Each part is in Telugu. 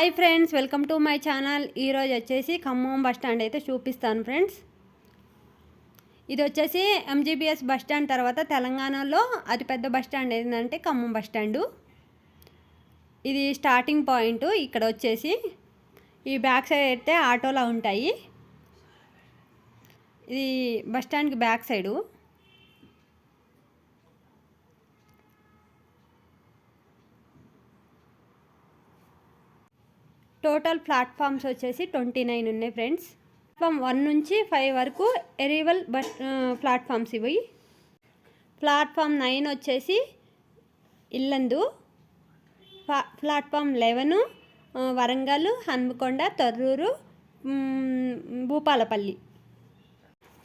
Hi friends, welcome to my channel. ఈరోజు వచ్చేసి ఖమ్మం బస్ స్టాండ్ అయితే చూపిస్తాను ఫ్రెండ్స్. ఇది వచ్చేసి ఎంజీబీఎస్ బస్ స్టాండ్ తర్వాత తెలంగాణలో అతిపెద్ద బస్ స్టాండ్ ఏంటంటే ఖమ్మం బస్ స్టాండు. ఇది స్టార్టింగ్ పాయింట్. ఇక్కడ వచ్చేసి ఈ బ్యాక్ సైడ్ అయితే ఆటోలా ఉంటాయి. ఇది బస్ స్టాండ్కి బ్యాక్ సైడు. టోటల్ ప్లాట్ఫామ్స్ వచ్చేసి 29 ఉన్నాయి ఫ్రెండ్స్. ప్లాట్ఫామ్ 1 నుంచి 5 వరకు ఎరివల్ బస్ ప్లాట్ఫామ్స్ ఇవి. ప్లాట్ఫామ్ 9 వచ్చేసి ఇల్లందు. ప్లాట్ఫామ్ 11 వరంగల్, హన్మకొండ, తర్రూరు, భూపాలపల్లి.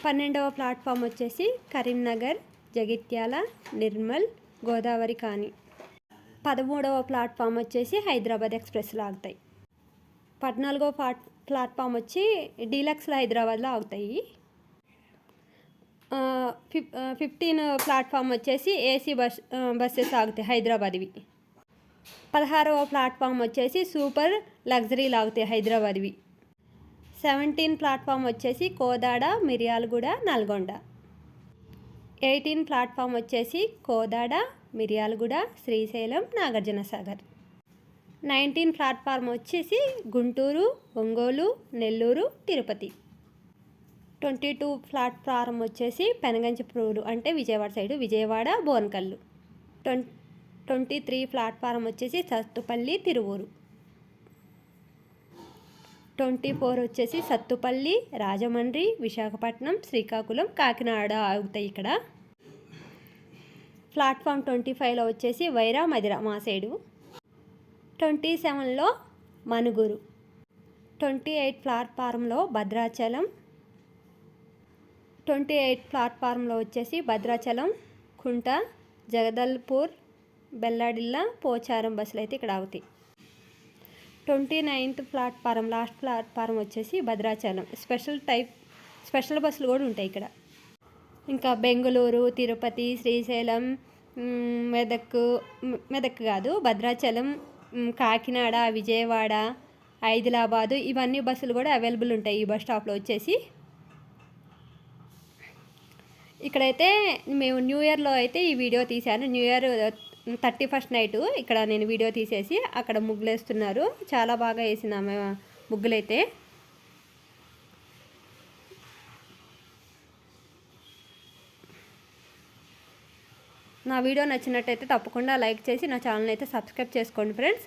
12వ ప్లాట్ఫామ్ వచ్చేసి కరీంనగర్, జగిత్యాల, నిర్మల్, గోదావరి కాని. 13వ ప్లాట్ఫామ్ వచ్చేసి హైదరాబాద్ ఎక్స్ప్రెస్లో ఆగుతాయి. 14వ ప్లాట్ఫామ్ వచ్చి డీలక్స్లో హైదరాబాద్లో ఆగుతాయి. 15 ప్లాట్ఫామ్ వచ్చేసి ఏసీ బస్సెస్ ఆగుతాయి హైదరాబాద్వి. 16వ ప్లాట్ఫామ్ వచ్చేసి సూపర్ లగ్జరీలు ఆగుతాయి హైదరాబాద్వి. 17 ప్లాట్ఫామ్ వచ్చేసి కోదాడ, మిర్యాలగూడ, నల్గొండ. 18 ప్లాట్ఫామ్ వచ్చేసి కోదాడ, మిర్యాలగూడ, శ్రీశైలం, నాగార్జునసాగర్. 19 ప్లాట్ఫామ్ వచ్చేసి గుంటూరు, ఒంగోలు, నెల్లూరు, తిరుపతి. 22 ప్లాట్ఫారం వచ్చేసి పెనగంచిప్రోలు అంటే విజయవాడ సైడు, విజయవాడ, బోన్కల్లు. 23 ప్లాట్ఫారం వచ్చేసి సత్తుపల్లి, తిరువూరు. 24 వచ్చేసి సత్తుపల్లి, రాజమండ్రి, విశాఖపట్నం, శ్రీకాకుళం, కాకినాడ ఆగుతాయి ఇక్కడ. ప్లాట్ఫామ్ 25లో వచ్చేసి వైరా, మదిర మా సైడు. 27లో మనుగురు. 28 ప్లాట్ఫారంలో భద్రాచలం. 28 ప్లాట్ఫారంలో వచ్చేసి భద్రాచలం, కుంట, జగదల్పూర్, బెల్లాడిల్లా, పోచారం బస్సులు అయితే ఇక్కడ ఆగుతాయి. 29th ప్లాట్ఫారం లాస్ట్ ప్లాట్ఫారం వచ్చేసి భద్రాచలం. స్పెషల్ బస్సులు కూడా ఉంటాయి ఇక్కడ. ఇంకా బెంగళూరు, తిరుపతి, శ్రీశైలం, మెదక్ కాదు భద్రాచలం, కాకినాడ, విజయవాడ, హైదరాబాదు ఇవన్నీ బస్సులు కూడా అవైలబుల్ ఉంటాయి ఈ బస్ స్టాప్లో వచ్చేసి. ఇక్కడైతే మేము న్యూ ఇయర్లో అయితే ఈ వీడియో తీశాను. న్యూ ఇయర్ 31st నైట్ ఇక్కడ నేను వీడియో తీసేసి అక్కడ ముగ్గులు వేస్తున్నారు. చాలా బాగా వేసిన ముగ్గులైతే. నా వీడియో నచ్చినట్టయితే తప్పకుండా లైక్ చేసి నా ఛానల్ అయితే సబ్స్క్రైబ్ చేసుకోండి ఫ్రెండ్స్.